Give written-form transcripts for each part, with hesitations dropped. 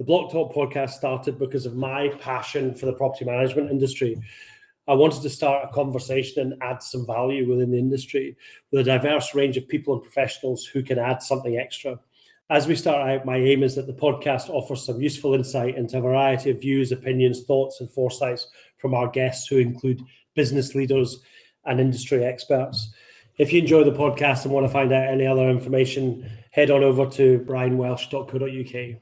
The Blocktalk podcast started because of my passion for the property management industry. I wanted to start a conversation and add some value within the industry with a diverse range of people and professionals who can add something extra. As we start out, my aim is that the podcast offers some useful insight into a variety of views, opinions, thoughts, and foresights from our guests, who include business leaders and industry experts. If you enjoy the podcast and want to find out any other information, head on over to brianwelsh.co.uk.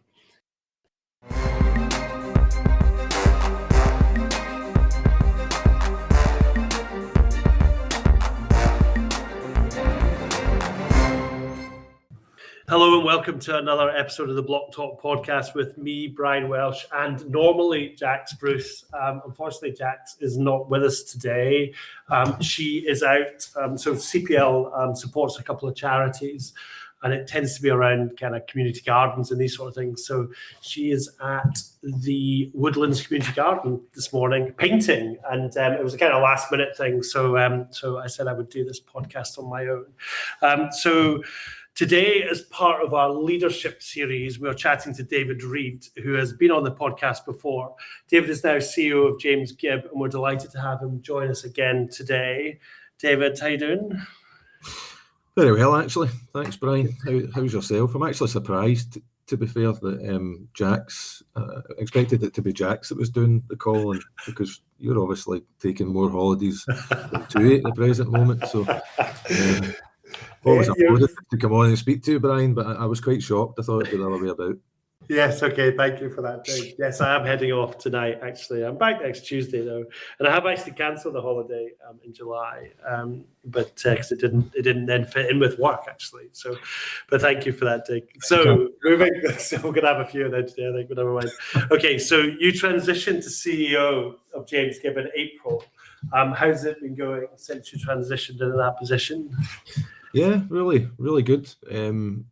Hello and welcome to another episode of the Blocktalk podcast with me, Brian Welsh, and normally Jax Bruce. Unfortunately, Jax is not with us today. She is out. So CPL supports a couple of charities, and it tends to be around kind of community gardens and these sort of things. So she is at the Woodlands Community Garden this morning painting, and it was a kind of last minute thing. So I said I would do this podcast on my own. Today, as part of our leadership series, we're chatting to David Reid, who has been on the podcast before. David is now CEO of James Gibb, and we're delighted to have him join us again today. David, how you doing? Very well, actually. Thanks, Brian. How's yourself? I'm actually surprised, to be fair, that Jax, expected it to be Jax that was doing the call, and because you're obviously taking more holidays than two at the present moment, so... always applauded to come on and speak to you, Brian, but I was quite shocked. I thought it'd be the other way about. Yes, okay, thank you for that, Dave. Yes, I am heading off tonight, actually. I'm back next Tuesday, though, and I have actually cancelled the holiday in July, but because it didn't then fit in with work, actually. So, but thank you for that, Dick. So we're going to have a few of them today, I think, but never mind. Okay, so you transitioned to CEO of James Gibb in April. How's it been going since you transitioned into that position? Yeah, really, really good.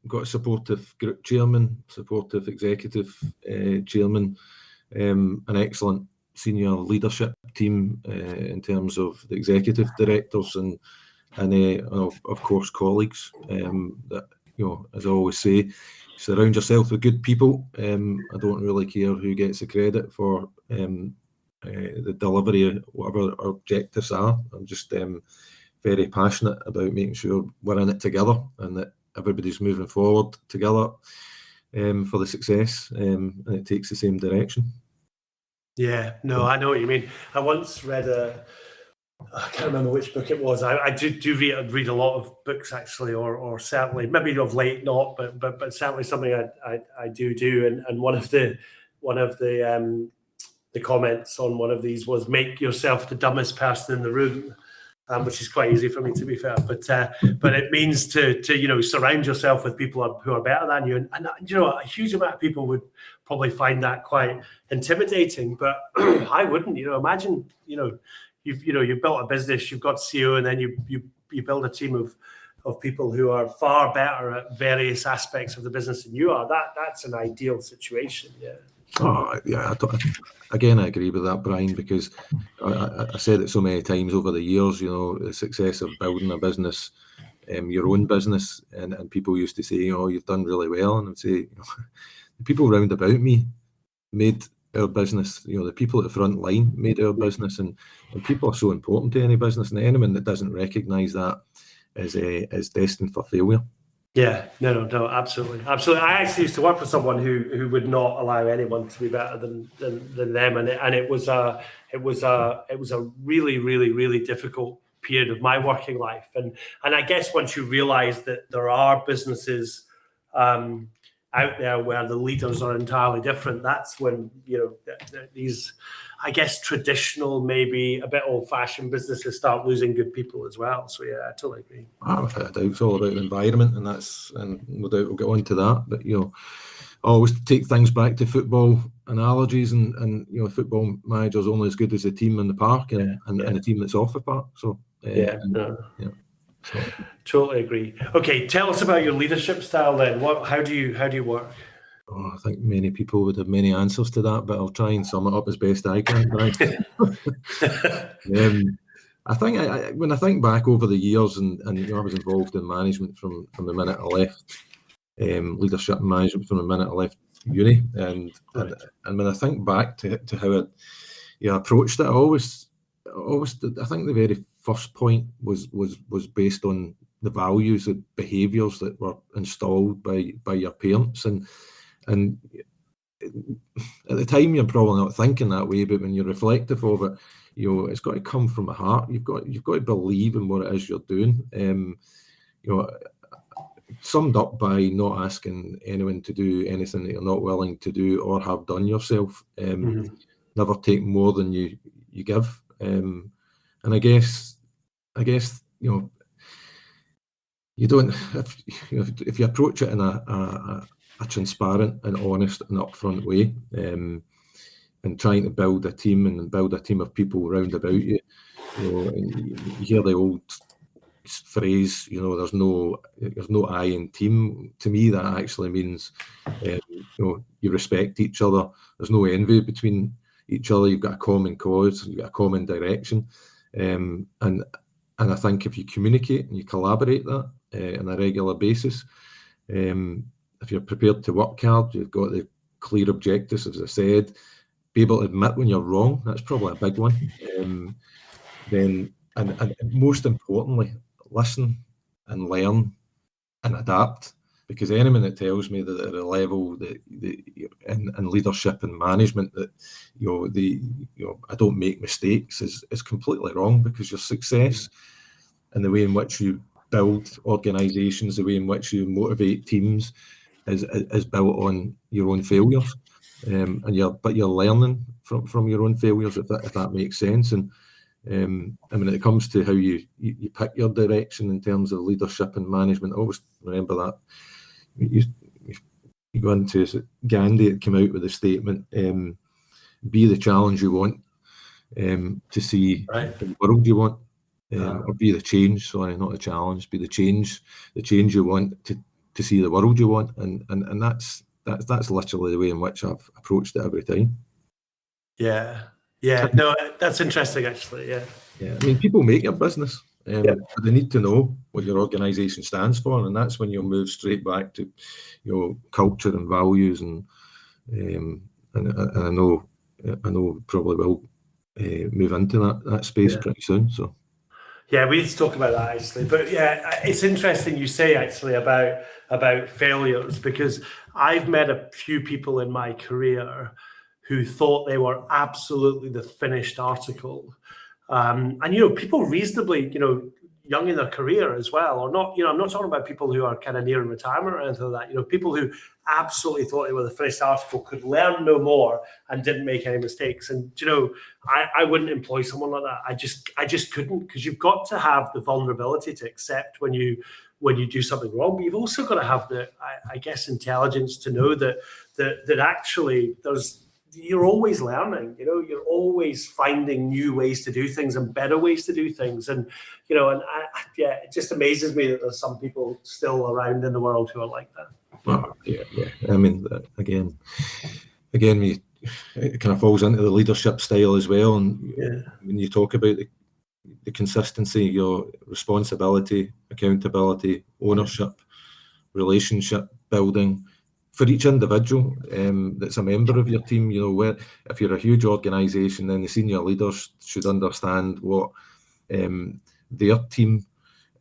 Got a supportive group chairman, supportive executive chairman, an excellent senior leadership team in terms of the executive directors and of course colleagues. That, you know, as I always say, surround yourself with good people. I don't really care who gets the credit for the delivery of whatever our objectives are. I'm just very passionate about making sure we're in it together and that everybody's moving forward together for the success, and it takes the same direction. Yeah, no, I know what you mean. I once read I can't remember which book it was. I do read a lot of books, actually, or certainly maybe of late not, but certainly something I do. And one of the comments on one of these was, make yourself the dumbest person in the room. Which is quite easy for me, to be fair, but it means to surround yourself with people who are better than you, and a huge amount of people would probably find that quite intimidating, but I wouldn't. Imagine you've built a business, you've got CEO, and then you build a team of people who are far better at various aspects of the business than you are. That's an ideal situation. Yeah. Oh, yeah. Again, I agree with that, Brian, because I said it so many times over the years, the success of building a business, your own business, and people used to say, you've done really well. And I'd say, the people round about me made our business, the people at the front line made our business, and people are so important to any business, and anyone that doesn't recognise that is destined for failure. Yeah, no, absolutely. I actually used to work for someone who would not allow anyone to be better than them, and it was a really, really, really difficult period of my working life, and I guess once you realise that there are businesses out there where the leaders are entirely different, that's when these, I guess, traditional, maybe a bit old-fashioned businesses start losing good people as well. So yeah, I totally agree. Without a doubt, it's all about the environment, and no doubt we'll get on to that. But I always take things back to football analogies, and football manager's only as good as the team in the park and the team that's off the park. So totally agree. Okay, tell us about your leadership style then. How do you work? Oh, I think many people would have many answers to that, but I'll try and sum it up as best I can. I think when I think back over the years, and I was involved in management from the minute I left, leadership and management from the minute I left uni, and when I think back to how I approached it, I think the very first point was based on the values, the behaviours that were installed by your parents, and at the time you're probably not thinking that way, but when you're reflective of it, it's got to come from the heart. You've got to believe in what it is you're doing. Summed up by not asking anyone to do anything that you're not willing to do or have done yourself. Never take more than you give. And I guess you don't, if you approach it in a transparent and honest and upfront way, and trying to build a team and build a team of people round about you, you hear the old phrase, there's no I in team. To me, that actually means you respect each other. There's no envy between each other. You've got a common cause, you've got a common direction, and I think if you communicate and you collaborate that on a regular basis, if you're prepared to work hard, you've got the clear objectives, as I said, be able to admit when you're wrong. That's probably a big one. Then, and most importantly, listen and learn and adapt. Because anyone that tells me that at a level that in leadership and management that I don't make mistakes is completely wrong, because your success and the way in which you build organisations, the way in which you motivate teams is built on your own failures, but you're learning from your own failures, if that makes sense. And when it comes to how you pick your direction in terms of leadership and management, I always remember that you go into, is it Gandhi that came out with the statement, be the challenge you want to see the world you want, or be the change, sorry, not the challenge, be the change you want to see the world you want, and that's literally the way in which I've approached it every time. No, that's interesting, actually. I mean, people make your business, but they need to know what your organisation stands for, and that's when you'll move straight back to culture and values, and I know probably will move into that space pretty soon. So we need to talk about that, actually. But it's interesting you say, actually, about failures, because I've met a few people in my career who thought they were absolutely the finished article. And, people reasonably, young in their career as well, or not, I'm not talking about people who are kind of nearing retirement or anything like that, people who absolutely thought they were the finished article, could learn no more and didn't make any mistakes. And, I wouldn't employ someone like that. I just couldn't, because you've got to have the vulnerability to accept when you do something wrong, but you've also got to have the, I guess, intelligence to know that actually you're always learning, you're always finding new ways to do things and better ways to do things. And, it just amazes me that there's some people still around in the world who are like that. Well, yeah. I mean, again, it kind of falls into the leadership style as well. And when you talk about the consistency, your responsibility, accountability, ownership, relationship building, for each individual that's a member of your team, where if you're a huge organisation, then the senior leaders should understand what their team,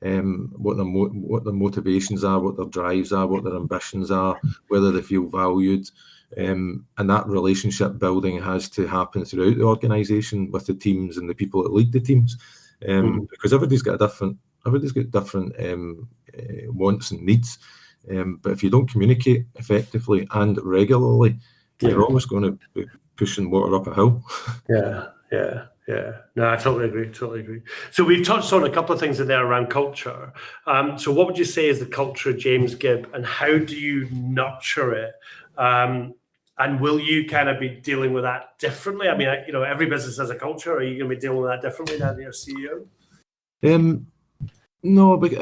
what their motivations are, what their drives are, what their ambitions are, whether they feel valued, and that relationship building has to happen throughout the organisation with the teams and the people that lead the teams, because everybody's got different wants and needs. But if you don't communicate effectively and regularly, you're always going to be pushing water up a hill. No, I totally agree. So we've touched on a couple of things in there around culture. So what would you say is the culture of James Gibb, and how do you nurture it? And will you kind of be dealing with that differently? I mean, every business has a culture. Are you going to be dealing with that differently now that you're CEO? No, but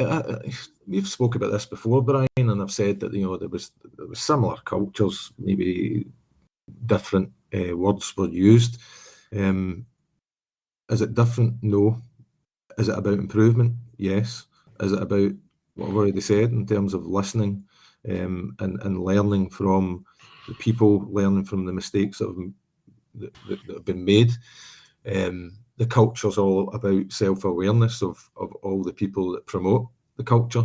we've spoke about this before, Brian, and I've said that there was similar cultures, maybe different words were used. Is it different? No. Is it about improvement? Yes. Is it about what I've already said in terms of listening and learning from the people, learning from the mistakes that have been made. The culture's all about self-awareness of all the people that promote the culture,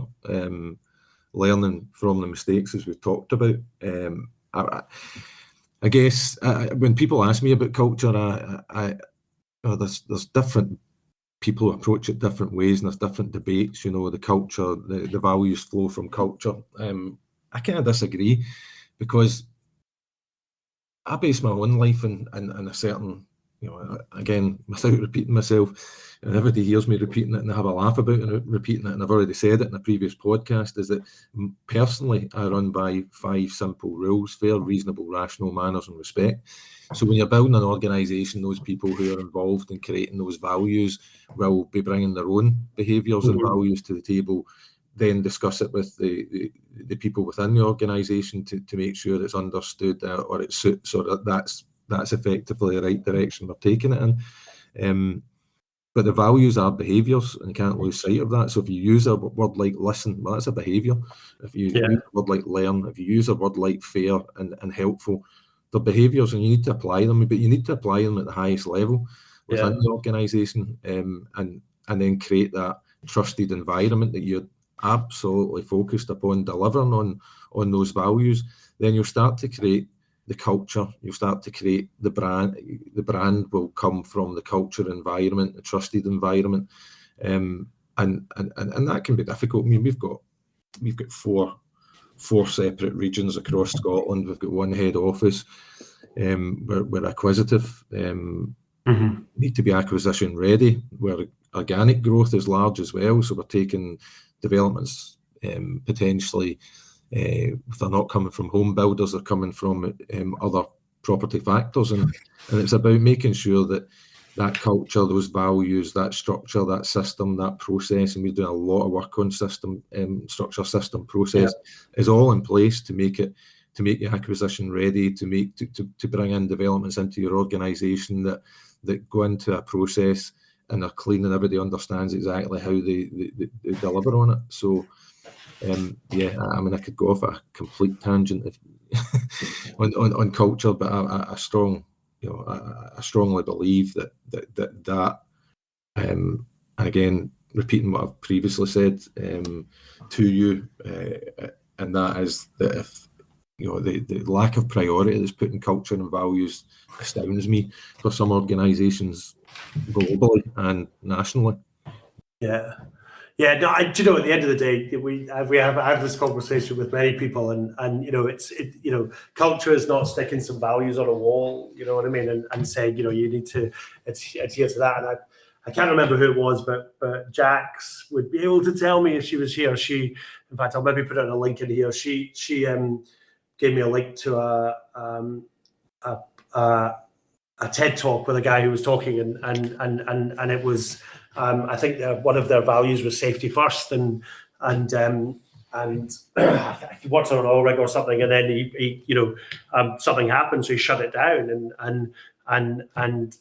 learning from the mistakes, as we've talked about. I guess when people ask me about culture, there's different people approach it different ways, and there's different debates. The culture, the values flow from culture. I kind of disagree, because I base my own life in a certain, again, without repeating myself, and everybody hears me repeating it and they have a laugh about it repeating it, and I've already said it in a previous podcast, is that personally I run by 5 simple rules: fair, reasonable, rational, manners and respect. So when you're building an organisation, those people who are involved in creating those values will be bringing their own behaviours and values to the table, then discuss it with the people within the organisation to make sure it's understood, or it suits, or that's effectively the right direction we're taking it in. But the values are behaviours, and you can't lose sight of that. So if you use a word like listen, well, that's a behaviour. If you use a word like learn, if you use a word like fair and helpful, they're behaviours, and you need to apply them, but you need to apply them at the highest level within the organisation, and then create that trusted environment that you're absolutely focused upon delivering on those values. Then you'll start to create the culture, you'll start to create the brand. The brand will come from the culture environment, the trusted environment, and that can be difficult. I mean, we've got four separate regions across Scotland. We've got one head office. We're acquisitive. Need to be acquisition ready. Where organic growth is large as well, so we're taking developments potentially. If they're not coming from home builders, they're coming from other property factors, and it's about making sure that culture, those values, that structure, that system, that process, and we're doing a lot of work on system, structure, system, process, is all in place to make the acquisition ready, to bring in developments into your organisation that go into a process and are clean, and everybody understands exactly how they deliver on it. So. I mean, I could go off a complete tangent on culture, but I strongly believe that and again, repeating what I've previously said to you, and that is that if the lack of priority that's put in culture and values astounds me for some organisations globally and nationally. Yeah, no, at the end of the day, I have this conversation with many people, and culture is not sticking some values on a wall, you know what I mean, and saying, you need to adhere to that. And I can't remember who it was, but Jax would be able to tell me if she was here. In fact, I'll maybe put it in a link in here. She gave me a link to a TED talk with a guy who was talking, and it was. I think one of their values was safety first, and he worked on an oil rig or something, and then he something happened, so he shut it down, and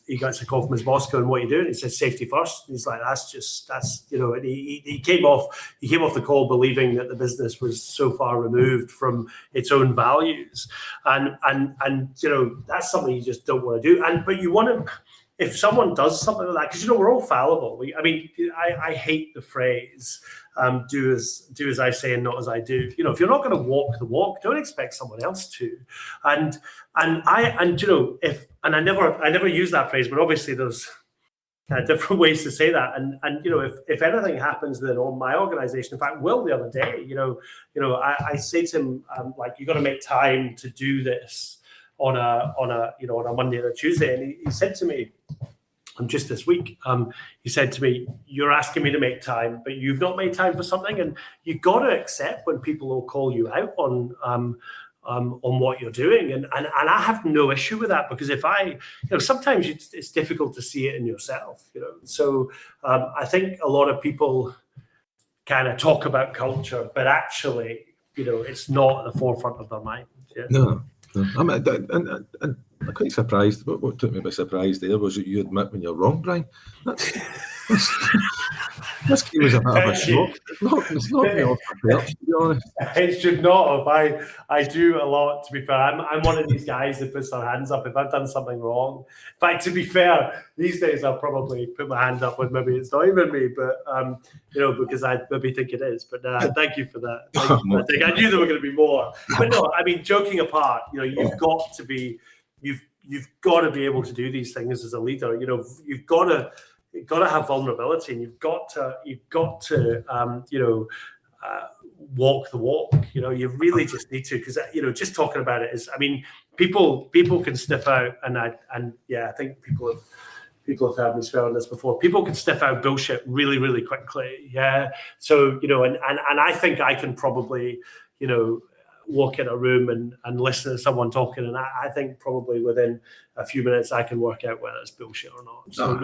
he got a call from his boss going, "What are you doing?" He said, "Safety first." And he's like, and he came off the call believing that the business was so far removed from its own values, and that's something you just don't want to do. But you want to. If someone does something like that, because we're all fallible. I hate the phrase "do as I say and not as I do." If you're not going to walk the walk, don't expect someone else to. I never use that phrase, but obviously there's different ways to say that. And if anything happens then on my organisation, in fact, Will the other day, I say to him, you got to make time to do this on a Monday or a Tuesday, and he said to me, just this week, he said to me, "You're asking me to make time, but you've not made time for something, and you got to accept when people will call you out on what you're doing." And I have no issue with that, because if sometimes it's difficult to see it in yourself, So I think a lot of people kind of talk about culture, but actually, it's not at the forefront of their mind. Yeah. No. I mean, and I'm quite surprised. What took me by surprise there was that you admit when you're wrong, Brian. This game was a bit of a shock. It's not me off my perch, to be honest. It should not have. I do a lot, to be fair. I'm one of these guys that puts their hands up if I've done something wrong. In fact, to be fair, these days I'll probably put my hand up when maybe it's not even me, but because I maybe think it is. But thank you for that. I knew there were going to be more. But no, I mean, joking apart, you've got to be able to do these things as a leader. You've got to have vulnerability, and you've got to walk the walk. You really just need to, because just talking about it is, I mean, people can sniff out, and I think people have heard me swear on this before. People can sniff out bullshit really, really quickly. Yeah. So and I think I can probably walk in a room and listen to someone talking, and I think probably within a few minutes I can work out whether it's bullshit or not. So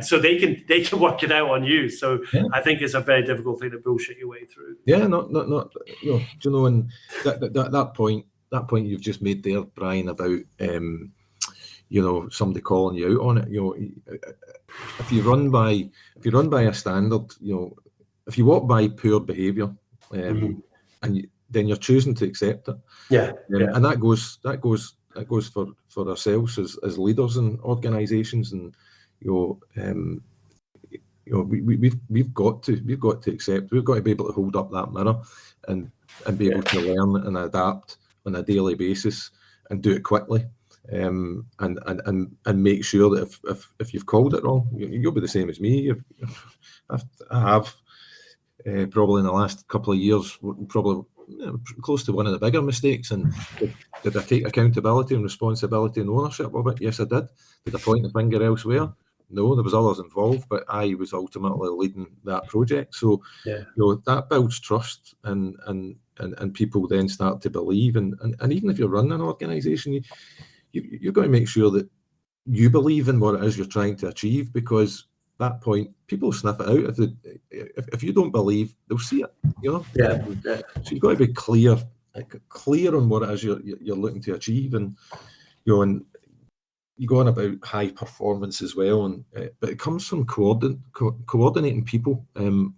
so they can work it out on you. So yeah. I think it's a very difficult thing to bullshit your way through. Yeah, not. Do you know? And that point you've just made there, Brian, about somebody calling you out on it. If you run by a standard, if you walk by poor behaviour, and then you're choosing to accept it. Yeah. And that goes for ourselves as leaders in organisations, and we've got to accept. We've got to be able to hold up that mirror and be able to learn and adapt on a daily basis and do it quickly. And make sure that if you've called it wrong, you'll be the same as me. I have probably in the last couple of years, probably close to one of the bigger mistakes. And did I take accountability and responsibility and ownership of it? Yes, I did. Did I point the finger elsewhere? No, there was others involved, but I was ultimately leading that project. So that builds trust, and people then start to believe. And even if you're running an organisation, you've got to make sure that you believe in what it is you're trying to achieve, because at that point people sniff it out. If you don't believe, they'll see it. So you've got to be clear on what it is you're looking to achieve, and and you go on about high performance as well, but it comes from coordinating people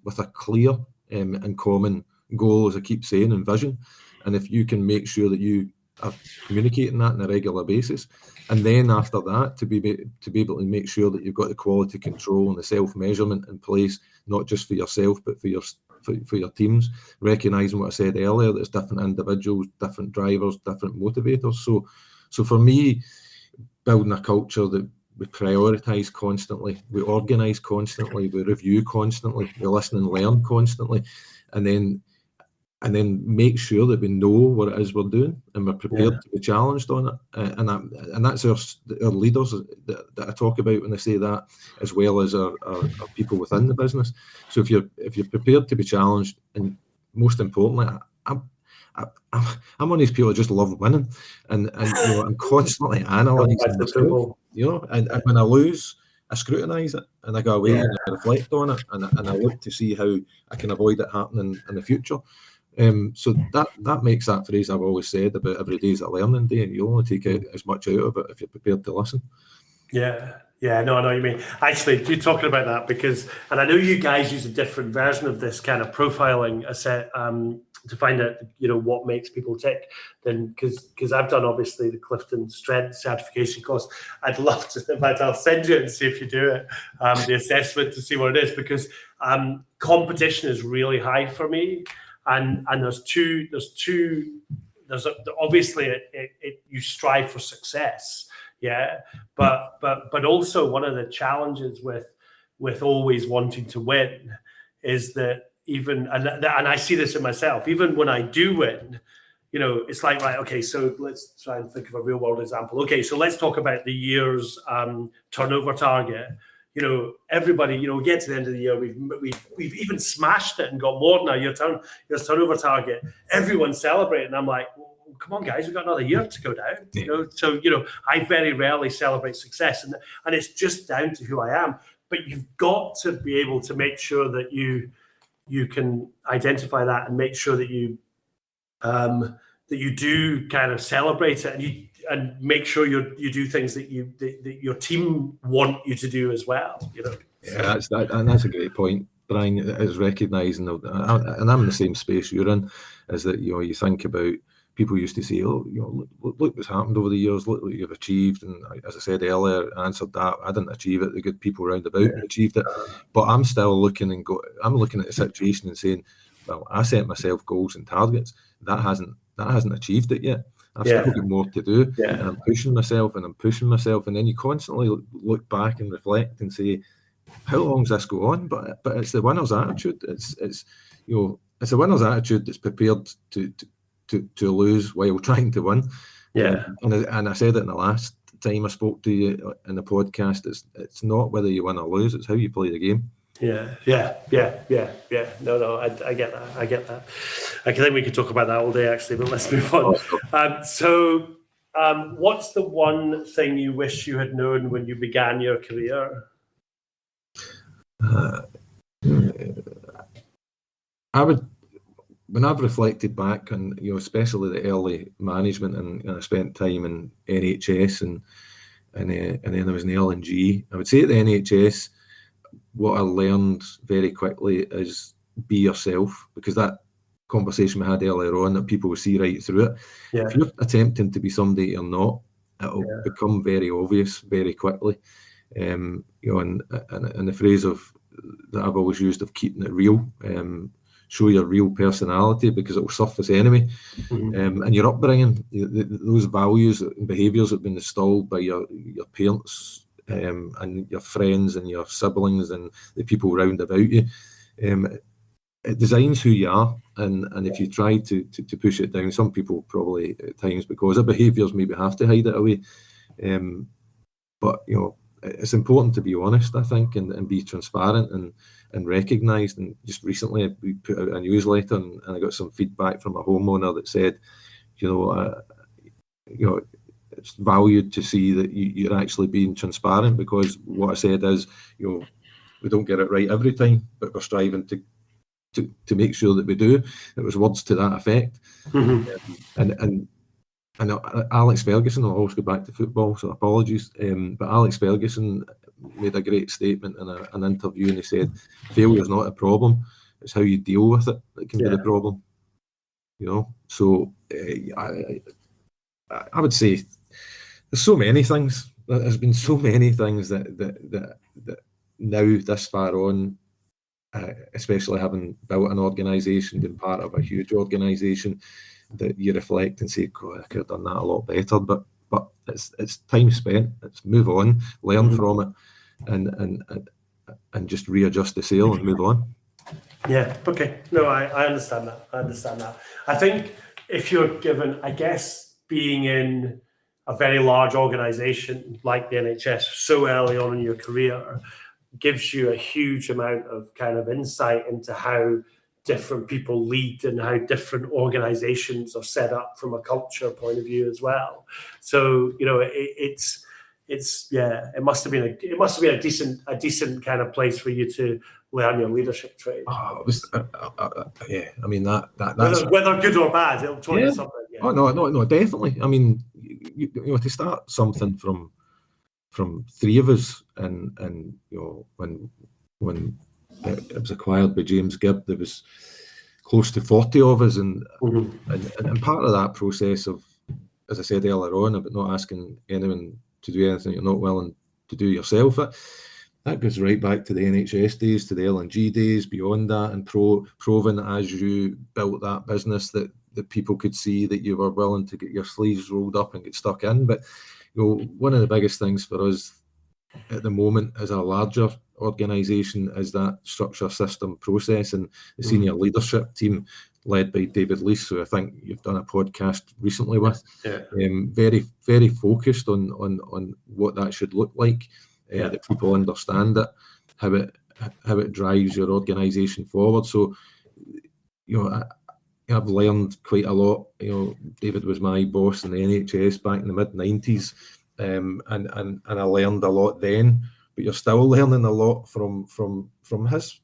with a clear and common goal, as I keep saying, and vision. And if you can make sure that you are communicating that on a regular basis, and then after that to be able to make sure that you've got the quality control and the self-measurement in place, not just for yourself but for your teams, recognizing what I said earlier, there's different individuals, different drivers, different motivators. So for me, building a culture that we prioritize constantly, we organize constantly, we review constantly, we listen and learn constantly, and then make sure that we know what it is we're doing, and we're prepared to be challenged on it. And that's our leaders that I talk about when I say that, as well as our people within the business. So if you're prepared to be challenged, and most importantly, I'm one of these people that just love winning, and I'm constantly analysing myself, and when I lose, I scrutinise it, and I go away and I reflect on it, and I look to see how I can avoid it happening in the future. So that makes that phrase I've always said about every day is a learning day, and you only take out as much out of it if you're prepared to listen. Yeah, no, I know what you mean. Actually, you're talking about that because, and I know you guys use a different version of this kind of profiling asset to find out, what makes people tick. Then, because I've done obviously the Clifton Strength certification course. I'd love to. In fact, I'll send you it and see if you do it. The assessment to see what it is, because competition is really high for me. And there's obviously you strive for success, but also one of the challenges with always wanting to win is that and I see this in myself, even when I do win, it's like, right, okay, so let's try and think of a real world example. Okay, so let's talk about the year's turnover target. Everybody, get to the end of the year, we've even smashed it and got more than our year's turnover target. Everyone's celebrating. I'm like, well, come on, guys, we've got another year to go down. So I very rarely celebrate success, and it's just down to who I am. But you've got to be able to make sure that you can identify that and make sure that you do kind of celebrate it, and make sure you do things that that your team want you to do as well. Yeah, that's a great point, Brian. Is recognising, and I'm in the same space you're in, is that you think about. People used to say, "Oh, look what's happened over the years. Look what you've achieved." And as I said earlier, I answered that. I didn't achieve it. The good people round about achieved it. But I'm still looking I'm looking at the situation and saying, "Well, I set myself goals and targets. That hasn't achieved it yet. I've still got more to do, and I'm pushing myself, and then you constantly look back and reflect and say, how long does this go on?" But it's the winner's attitude. It's the winner's attitude that's prepared to lose while trying to win. And I said it in the last time I spoke to you in the podcast. It's not whether you win or lose; it's how you play the game. Yeah. No, I get that. I think we could talk about that all day, actually, but let's move on. What's the one thing you wish you had known when you began your career? I would. When I've reflected back on, especially the early management, and I spent time in NHS and then I was in L&G. I would say at the NHS, what I learned very quickly is be yourself, because that conversation we had earlier on, that people will see right through it. If you're attempting to be somebody you're not, it'll become very obvious very quickly. And the phrase that I've always used of keeping it real. Show your real personality, because it will surface anyway. And your upbringing, those values and behaviours that have been installed by your parents and your friends and your siblings and the people around about you, it designs who you are. And if you try to push it down, some people probably at times, because of behaviours, maybe have to hide it away. But it's important to be honest, I think, and be transparent and recognised. And just recently we put out a newsletter, and I got some feedback from a homeowner that said, it's valued to see that you're actually being transparent, because what I said is, we don't get it right every time, but we're striving to make sure that we do. It was words to that effect. And Alex Ferguson, I'll always go back to football, so apologies, but Alex Ferguson made a great statement in an interview, and he said, failure is not a problem, it's how you deal with it that can be the problem. So I would say there's so many things. There's been so many things that now this far on, especially having built an organisation, been part of a huge organisation, that you reflect and say, God, I could have done that a lot better. But it's time spent. It's move on, learn from it, and just readjust the sail and move on. Yeah. Okay. No, I understand that. I think if you're given, I guess, being in a very large organisation like the NHS so early on in your career gives you a huge amount of kind of insight into how different people lead and how different organizations are set up from a culture point of view as well. So it must have been a decent kind of place for you to learn your leadership trade. Yeah, I mean that's whether good or bad, it'll taught you something. Yeah. Oh no, definitely. I mean, to start something from three of us, and when it was acquired by James Gibb, there was close to 40 of us, and part of that process of, as I said earlier on, about not asking anyone to do anything you're not willing to do yourself, that goes right back to the NHS days, to the L&G days, beyond that, and proving as you built that business that people could see that you were willing to get your sleeves rolled up and get stuck in. But one of the biggest things for us at the moment as a larger organisation is that structure, system, process, and the senior leadership team led by David Reid, who I think you've done a podcast recently with. Very, very focused on what that should look like, that people understand it, how it drives your organisation forward. So, I've learned quite a lot. David was my boss in the NHS back in the mid-90s. And I learned a lot then, but you're still learning a lot from his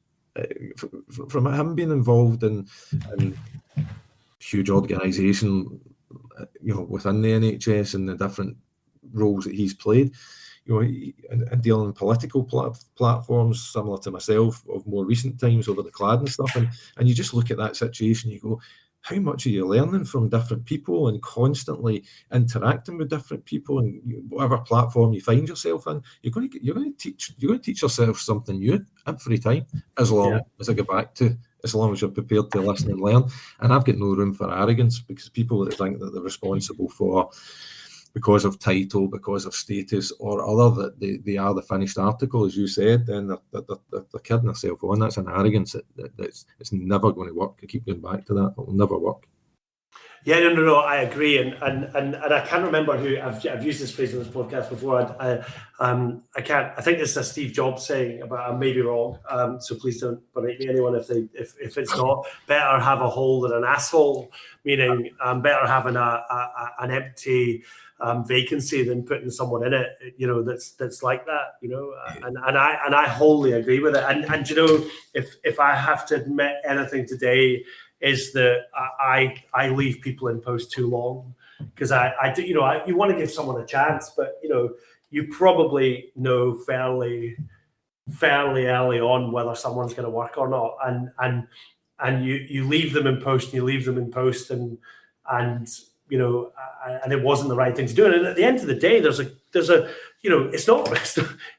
from him being involved in huge organisation within the NHS and the different roles that he's played, and dealing in political platforms similar to myself of more recent times over the Clad and stuff, and you just look at that situation, you go, how much are you learning from different people and constantly interacting with different people, and whatever platform you find yourself in, you're going to teach yourself something new every time, as long as I go back to, as long as you're prepared to listen and learn. And I've got no room for arrogance, because people that think that they're responsible for, because of title, because of status or other, that they are the finished article, as you said, then they're kidding themselves on. That's an arrogance that's it's never going to work. I keep going back to that. It will never work. Yeah, no, I agree, and I can't remember who I've used this phrase on this podcast before. I can't. I think it's a Steve Jobs saying, but I may be wrong. So please don't berate me, anyone, if it's not. Better have a hole than an asshole, meaning better having an empty vacancy than putting someone in it, that's like that, and I wholly agree with it. And if I have to admit anything today, is that I leave people in post too long, because I do, you want to give someone a chance, but you probably know fairly early on whether someone's going to work or not, and you leave them in post, and and it wasn't the right thing to do. And at the end of the day, there's a it's not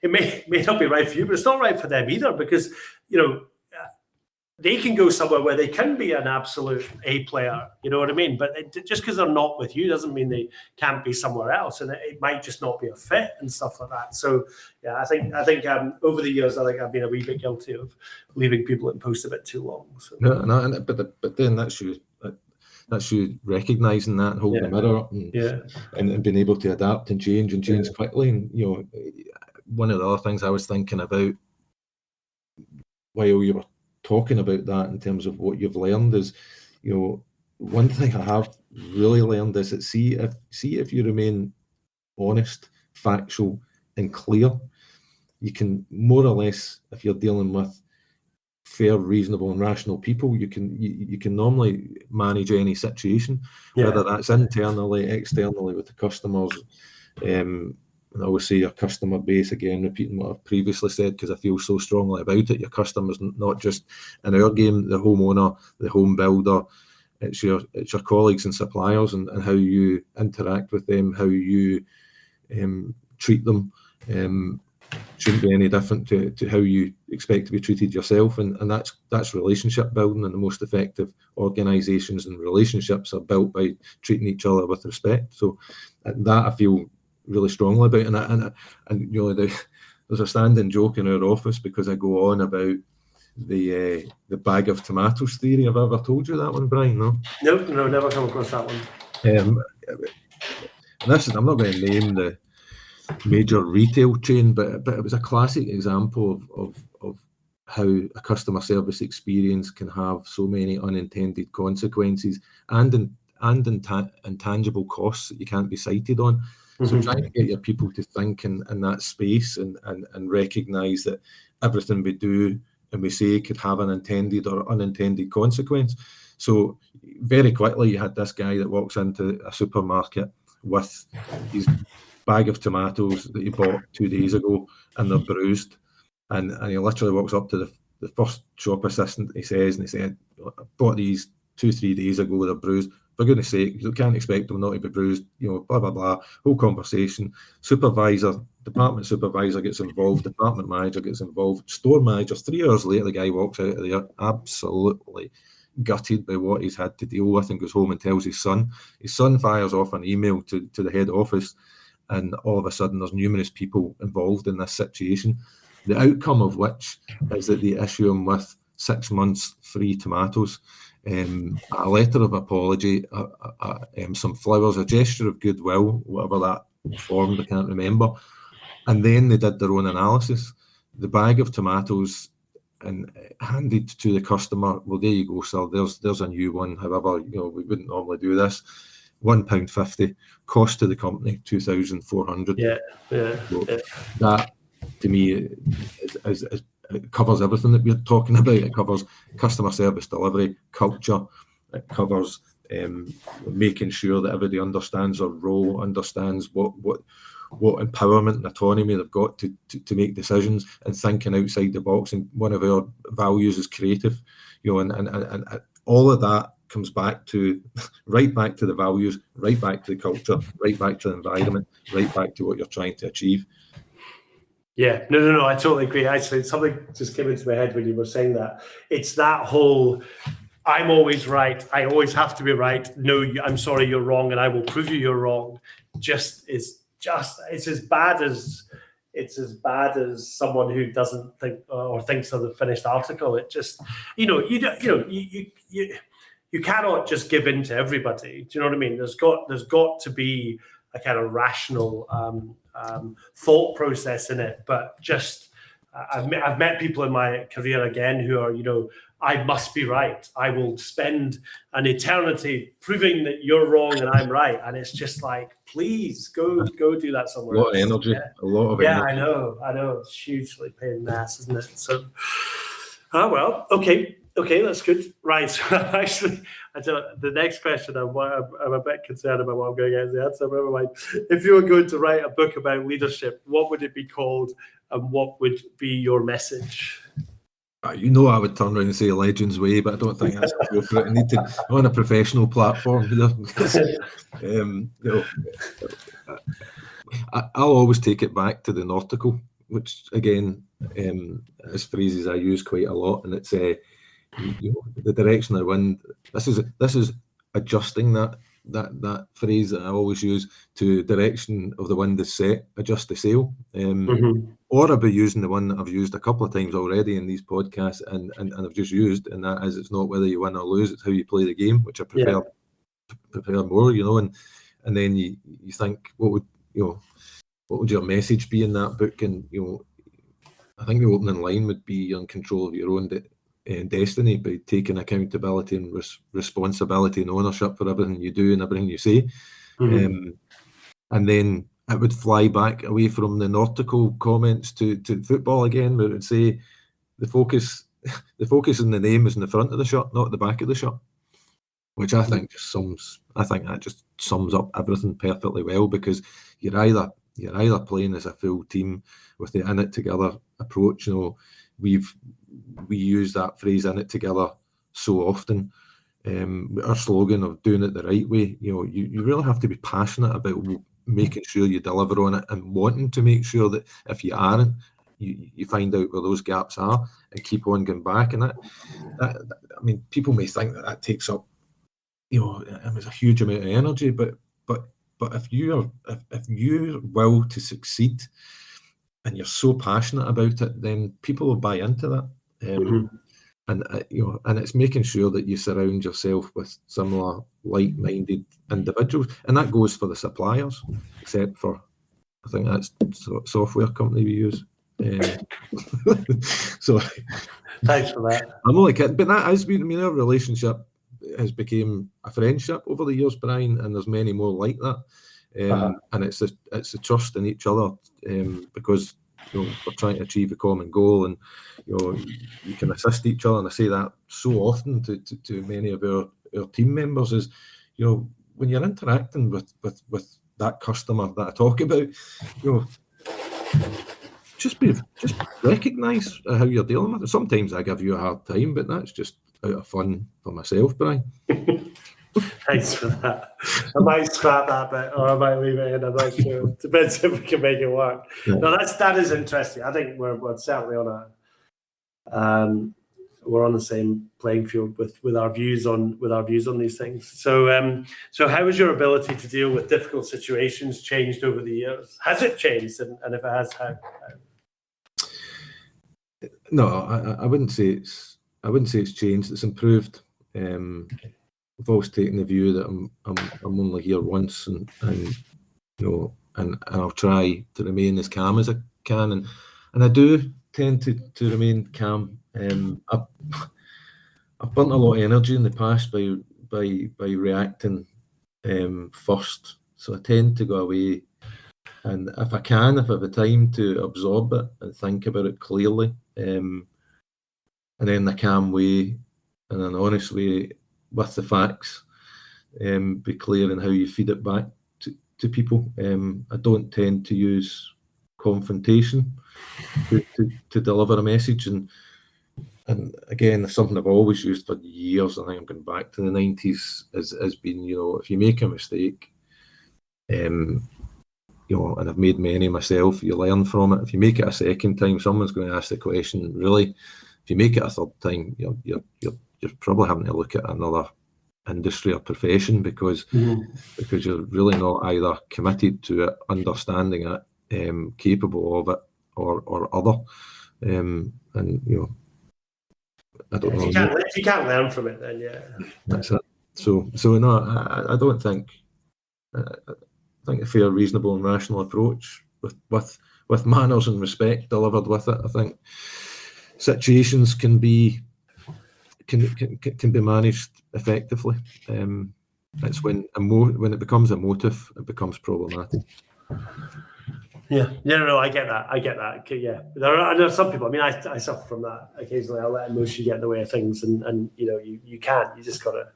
it may not be right for you, but it's not right for them either, because they can go somewhere where they can be an absolute A player, you know what I mean? But just because they're not with you doesn't mean they can't be somewhere else, and it might just not be a fit and stuff like that. So yeah, I think over the years, I think I've been a wee bit guilty of leaving people in post a bit too long. So. No, but then that's you recognising that and holding the mirror up and being able to adapt and change quickly. And one of the other things I was thinking about while you were talking about that, in terms of what you've learned, is one thing I have really learned is that see if you remain honest, factual and clear, you can more or less, if you're dealing with fair, reasonable and rational people, you can normally manage any situation, whether that's internally, externally with the customers. And I always say your customer base, again, repeating what I've previously said, because I feel so strongly about it. Your customers, not just in our game, the homeowner, the home builder, it's your colleagues and suppliers, and how you interact with them, how you treat them, shouldn't be any different to how you expect to be treated yourself. And that's relationship building, and the most effective organisations and relationships are built by treating each other with respect. So that I feel really strongly about, and there's a standing joke in our office, because I go on about the bag of tomatoes theory. Have I ever told you that one, Brian? No, never come across that one. And I'm not going to name the major retail chain, but it was a classic example of how a customer service experience can have so many unintended consequences and intangible costs that you can't be cited on. So trying to get your people to think in that space and recognise that everything we do and we say could have an intended or unintended consequence. So very quickly, you had this guy that walks into a supermarket with his bag of tomatoes that he bought 2 days ago, and they're bruised. And he literally walks up to the first shop assistant, he said, I bought these 2-3 days ago, they're bruised. For goodness sake, you can't expect them not to be bruised, blah, blah, blah, whole conversation. Department supervisor gets involved, department manager gets involved, store managers. 3 hours later, the guy walks out of there absolutely gutted by what he's had to deal with, and goes home and tells his son. His son fires off an email to the head office, and all of a sudden there's numerous people involved in this situation, the outcome of which is that they issue him with 6 months free tomatoes, a letter of apology, some flowers, a gesture of goodwill, whatever that formed, I can't remember. And then they did their own analysis. The bag of tomatoes and handed to the customer, well, there you go, sir, there's a new one. However, we wouldn't normally do this. £1.50, cost to the company £2,400. That, to me, is it covers everything that we're talking about. It covers customer service delivery, culture, it covers making sure that everybody understands their role, understands what empowerment and autonomy they've got to make decisions, and thinking outside the box. And one of our values is creative, and all of that comes back to right back to the values, right back to the culture, right back to the environment, right back to what you're trying to achieve. Yeah, no, I totally agree. Actually, something just came into my head when you were saying that. It's that whole, I'm always right, I always have to be right. No, I'm sorry, you're wrong, and I will prove you're wrong. It's as bad as someone who doesn't think or thinks of the finished article. It just, you cannot just give in to everybody. Do you know what I mean? There's got to be a kind of rational thought process in it. But just I've met people in my career again who are, I must be right. I will spend an eternity proving that you're wrong and I'm right. And it's just like, please go do that somewhere. A lot of energy. Yeah. A lot of energy. I know. It's hugely pain in the ass, isn't it? So, well, okay, that's good. Right. So actually, the next question, I'm a bit concerned about what I'm going to get as the answer. Never mind. If you were going to write a book about leadership, what would it be called, and what would be your message? I would turn around and say Legends Way, but I don't think that's appropriate. I need to on a professional platform here. I'll always take it back to the nautical, which again is phrases I use quite a lot, and it's the direction of the wind. This is adjusting that phrase that I always use to direction of the wind is set, adjust the sail. Or I'll be using the one that I've used a couple of times already in these podcasts, and I've just used, and that is, it's not whether you win or lose, it's how you play the game, which I prefer more, and then you think, what would your message be in that book? And I think the opening line would be, you're in control of your own destiny by taking accountability and responsibility and ownership for everything you do and everything you say. And then it would fly back away from the nautical comments to football again, where it would say the focus in the name is in the front of the shirt, not the back of the shirt, which I think that just sums up everything perfectly well, because you're either playing as a full team with the in it together approach. We use that phrase, in it together, so often. Our slogan of doing it the right way, you really have to be passionate about making sure you deliver on it, and wanting to make sure that if you aren't, you find out where those gaps are and keep on going back. And that I mean, people may think that takes up, it's a huge amount of energy, but if you will to succeed and you're so passionate about it, then people will buy into that. And it's making sure that you surround yourself with similar like-minded individuals, and that goes for the suppliers, except for, I think that's software company we use. So thanks for that. I'm only kidding, but that has been, our relationship has become a friendship over the years, Brian, and there's many more like that. And it's the trust in each other, because we're trying to achieve a common goal, and you can assist each other. And I say that so often to many of our team members is, when you're interacting with that customer that I talk about, just recognise how you're dealing with it. Sometimes I give you a hard time, but that's just out of fun for myself, Brian. Thanks for that. I might scrap that bit, or I might leave it in. I'm not sure. Depends if we can make it work. Yeah. No, that is interesting. I think we're certainly we're on the same playing field with our views on these things. So how has your ability to deal with difficult situations changed over the years? Has it changed, and if it has, how? No, I wouldn't say it's changed. It's improved. I've always taken the view that I'm only here once, and I'll try to remain as calm as I can, and I do tend to remain calm. I've burnt a lot of energy in the past by reacting first, so I tend to go away, and if I have the time to absorb it and think about it clearly, and then in a calm way and an honest way with the facts, Be clear in how you feed it back to people. I don't tend to use confrontation to deliver a message, and again, something I've always used for years. I think I'm going back to the 90s has been, if you make a mistake, and I've made many myself, you learn from it. If you make it a second time, someone's going to ask the question, really. If you make it a third time, you're probably having to look at another industry or profession because you're really not either committed to it, understanding it, capable of it, or other. And I don't know. If you can't learn from it, then that's it. So no, I don't think. I think a fair, reasonable, and rational approach with manners and respect delivered with it. I think situations can be managed effectively. It's when it becomes emotive, it becomes problematic. No, I get that. Okay, yeah, there are some people. I mean, I suffer from that occasionally. I let emotion get in the way of things, and you can't. You just gotta.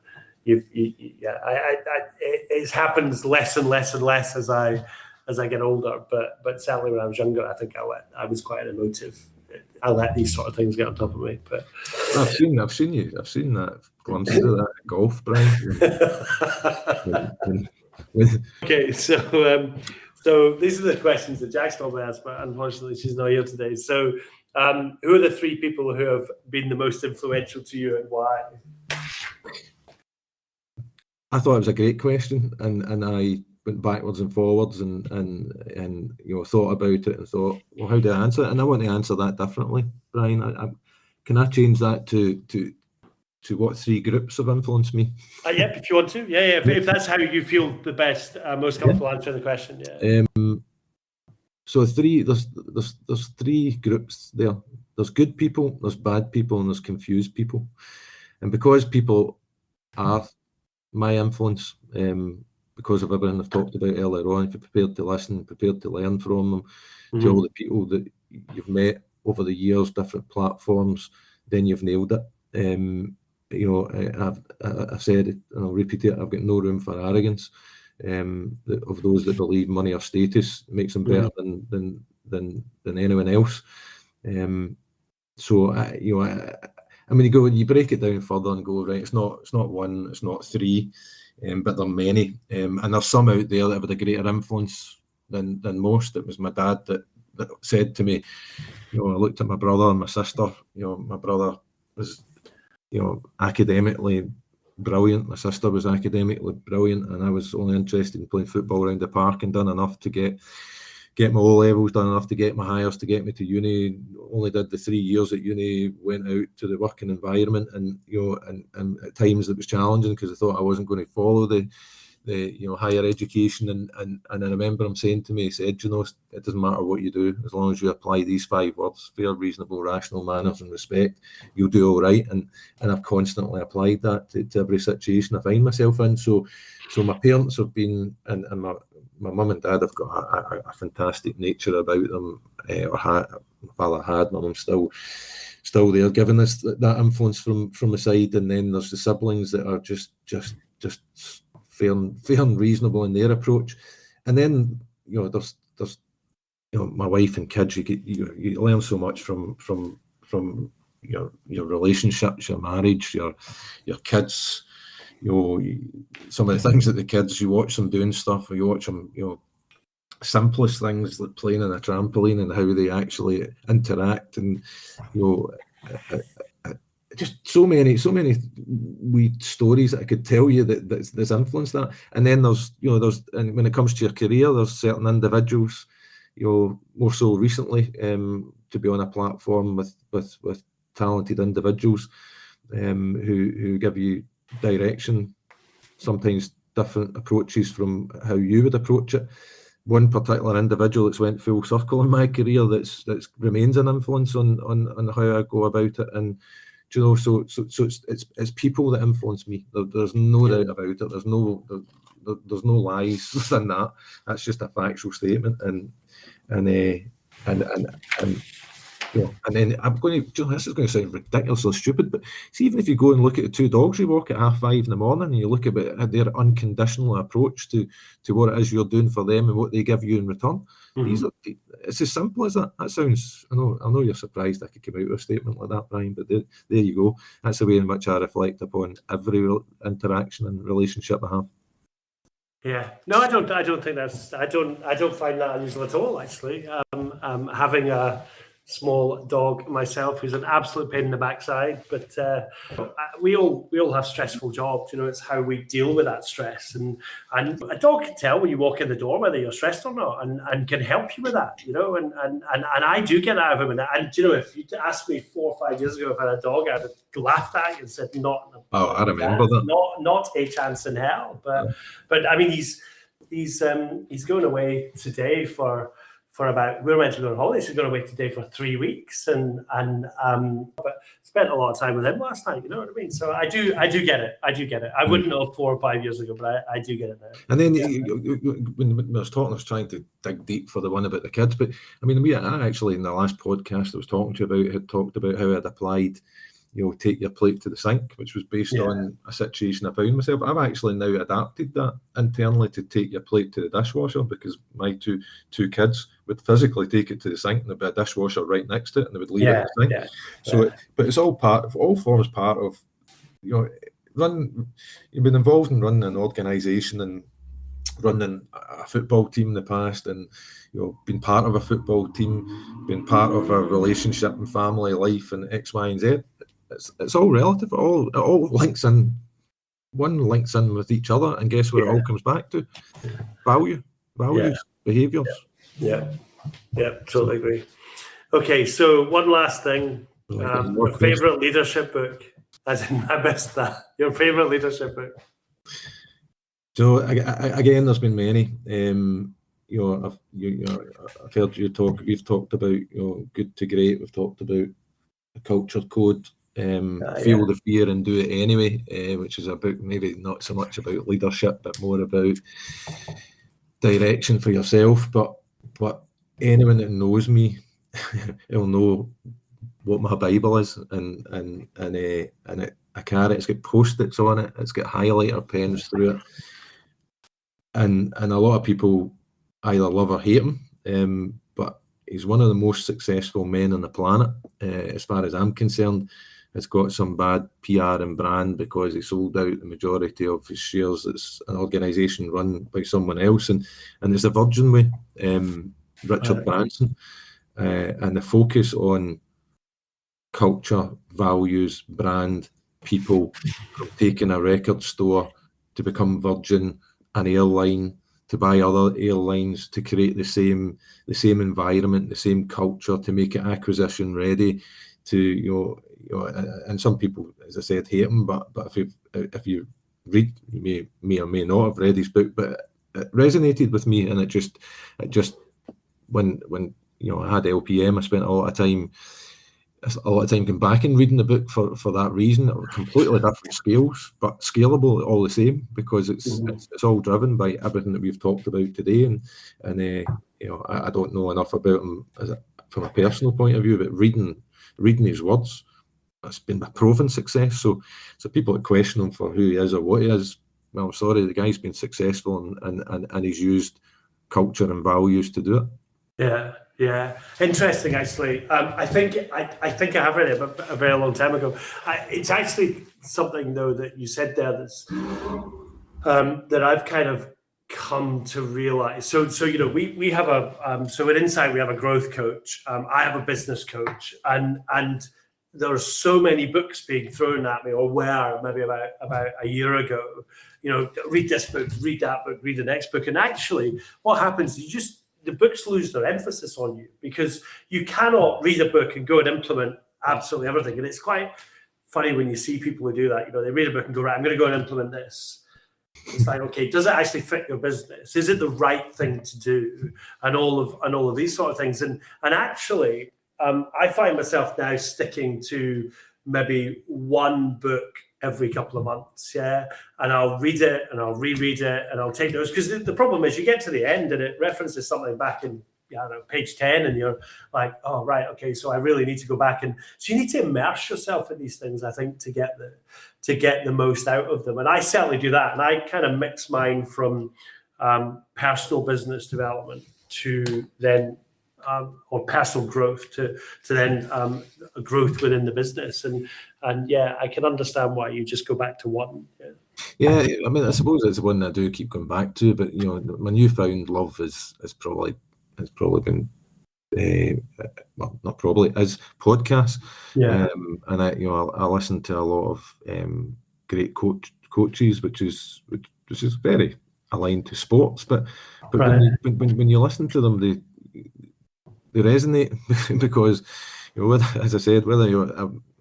It happens less and less and less as I get older. But certainly when I was younger, I think I was quite an emotive. I let these sort of things get on top of me. But I've seen that glimpses of that at golf, Brian. Okay, so these are the questions that Jack's normally asked, but unfortunately she's not here today. So who are the three people who have been the most influential to you and why? I thought it was a great question, and I went backwards and forwards and thought about it and thought, well, how do I answer it? And I want to answer that differently, Brian. Can I change that to what three groups have influenced me? Yeah, if you want to. Yeah. If that's how you feel the best, most comfortable answering the question. Yeah. So there's three groups there. There's good people, there's bad people, and there's confused people. And because people are my influence, because of everything I've talked about earlier on, if you're prepared to listen, prepared to learn from them, to all the people that you've met over the years, different platforms, then you've nailed it. I've said it and I'll repeat it, I've got no room for arrogance of those that believe money or status makes them better than anyone else. You break it down further and go, right, it's not one, it's not three, but there are many, and there's some out there that have had a greater influence than most. It was my dad that said to me, I looked at my brother and my sister. My brother was, academically brilliant. My sister was academically brilliant, and I was only interested in playing football around the park and done enough to get my O levels, done enough to get my highers, to get me to uni. Only did the 3 years at uni, went out to the working environment, and at times it was challenging because I thought I wasn't going to follow the higher education, and I remember him saying to me, he said, it doesn't matter what you do, as long as you apply these 5 words: fair, reasonable, rational, manners and respect, you'll do all right. And I've constantly applied that to every situation I find myself in. So my parents have been, and my mum and dad have got a fantastic nature about them, my father had, my mum's still there, giving us that influence from the side. And then there's the siblings that are just fair and reasonable in their approach. And then there's my wife and kids. You learn so much from your relationships, your marriage, your kids. Some of the things that the kids, you watch them doing stuff, or you watch them, simplest things like playing on a trampoline and how they actually interact, and just so many wee stories that I could tell you that's influenced that. And then there's and when it comes to your career, there's certain individuals, more so recently, to be on a platform with talented individuals, who give you direction, sometimes different approaches from how you would approach it. One particular individual that's went full circle in my career that's remains an influence on how I go about it. And so it's people that influence me. There's no doubt about it. There's no lies within that. That's just a factual statement. And And then I'm going to, this is going to sound ridiculously stupid, but see, even if you go and look at the two dogs you walk at 5:30 in the morning, and you look at their unconditional approach to what it is you're doing for them and what they give you in return, it's as simple as that. That sounds, I know you're surprised I could come out with a statement like that, Brian, but there you go. That's the way in which I reflect upon every interaction and relationship I have. Yeah, no, I don't think that's. I don't find that unusual at all. Actually, having a small dog myself who's an absolute pain in the backside, but we all have stressful jobs. It's how we deal with that stress, and a dog can tell when you walk in the door whether you're stressed or not, and can help you with that. And I do get out of him, and if you asked me 4 or 5 years ago if I had a dog, I'd have laughed at you and said not. I remember that. Not a chance in hell. But I mean, he's going away today for about, we were meant to go on holiday, so he's going away today for 3 weeks, and but spent a lot of time with him last night. You know what I mean? So I do get it. I wouldn't know 4 or 5 years ago, but I do get it now. And then when I was talking, I was trying to dig deep for the one about the kids, but I mean, I actually in the last podcast I was talking to you about had talked about how I'd applied, take your plate to the sink, which was based on a situation I found myself. I've actually now adapted that internally to take your plate to the dishwasher, because my two kids would physically take it to the sink and there'd be a dishwasher right next to it and they would leave it in the sink. So, but it's all forms part of, you've been involved in running an organisation and running a football team in the past, and been part of a football team, been part of a relationship and family life and X, Y, and Z. It's all relative. It all links in. One links in with each other, and guess what? It all comes back to values, behaviours. Yeah, totally agree. Okay, so one last thing. Your favourite leadership book? As in, I missed that. Your favourite leadership book? So again, there's been many. I've heard you talk. We've talked about Good to Great. We've talked about the Culture Code. Feel the fear and do it anyway, which is a book maybe not so much about leadership, but more about direction for yourself. But anyone that knows me, will know what my Bible is, and a carrot. It's got post-its on it. It's got highlighter pens through it, and a lot of people either love or hate him. But he's one of the most successful men on the planet, as far as I'm concerned. It's got some bad PR and brand because he sold out the majority of his shares. It's an organisation run by someone else, and it's the Virgin Way, Richard Branson, and the focus on culture, values, brand, people, from taking a record store to become Virgin, an airline, to buy other airlines, to create the same environment, the same culture, to make it acquisition ready, to and some people, as I said, hate him, but if you read, you may or may not have read his book, but it resonated with me, and it just when I had LPM, I spent a lot of time going back and reading the book for that reason. It were completely different scales, but scalable all the same, because it's all driven by everything that we've talked about today. And I don't know enough about him from a personal point of view, but reading his words, it's been a proven success. So people that question him for who he is or what he is, well, I'm sorry, the guy's been successful, and he's used culture and values to do it. Yeah, interesting. Actually, I think I have read it, but a very long time ago. It's actually something though that you said there that's that I've kind of come to realize. So we have so at Insight we have a growth coach. I have a business coach, and there are so many books being thrown at me, or were maybe about a year ago. Read this book, read that book, read the next book, and actually, what happens? The books lose their emphasis on you, because you cannot read a book and go and implement absolutely everything. And it's quite funny when you see people who do that. They read a book and go, right, I'm going to go and implement this. It's like, okay, does it actually fit your business? Is it the right thing to do? And all of these sort of things. And actually, I find myself now sticking to maybe one book every couple of months, and I'll read it and I'll reread it and I'll take notes, because the problem is you get to the end and it references something back in page 10, and you're like, oh, right, okay, so I really need to go back. And so you need to immerse yourself in these things, I think, to get the most out of them. And I certainly do that. And I kind of mix mine from personal business development to then or personal growth to then growth within the business. And yeah, I can understand why you just go back to one. Yeah, I mean, I suppose it's one I do keep going back to, but my newfound love has probably been well, not probably, as podcasts. Yeah. And I listen to a lot of great coaches, which is very aligned to sports. But Right. when you listen to them, they resonate because as I said, whether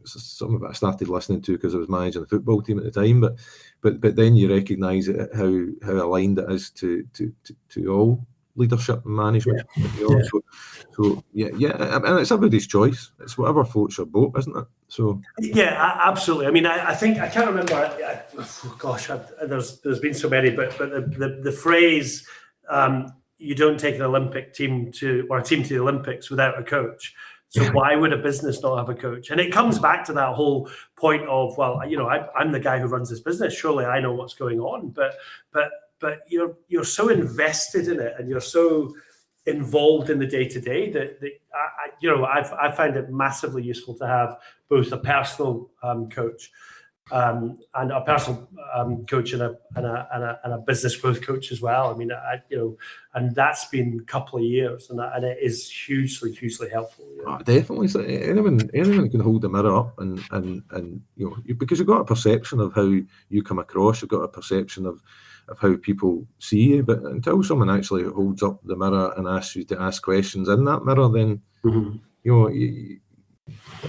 some of it I started listening to because I was managing the football team at the time, but then you recognise how aligned it is to all leadership and management. Yeah. So and it's everybody's choice. It's whatever floats your boat, isn't it? So yeah, absolutely. I mean, I think I can't remember. There's been so many, but the phrase you don't take an Olympic team or a team to the Olympics without a coach. So why would a business not have a coach? And it comes back to that whole point of, well, I'm the guy who runs this business. Surely I know what's going on, but you're so invested in it and you're so involved in the day-to-day that I find it massively useful to have both a personal coach and a personal coach and a business growth coach as well. I mean, and that's been a couple of years, and it is hugely helpful. Definitely, so anyone can hold the mirror up, and because you've got a perception of how you come across, you've got a perception of how people see you, but until someone actually holds up the mirror and asks you to ask questions in that mirror, then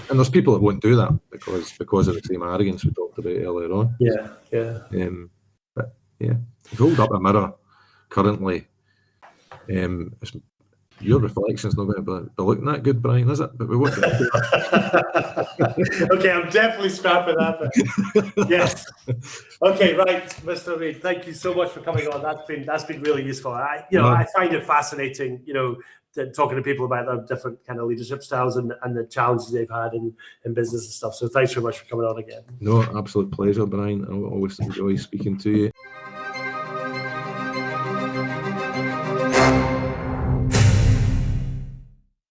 and there's people that won't do that because of the same arrogance we talked about earlier on. But yeah, if you hold up a mirror currently, your reflection's not going to be looking that good, Brian, is it? But we won't get into that. Okay, I'm definitely scrapping that bit. Yes. Okay, right, Mr. Reid, thank you so much for coming on. That's been really useful. I find it fascinating, talking to people about their different kind of leadership styles and the challenges they've had in business and stuff. So thanks very much for coming on again. No, absolute pleasure, Brian. I always enjoy speaking to you.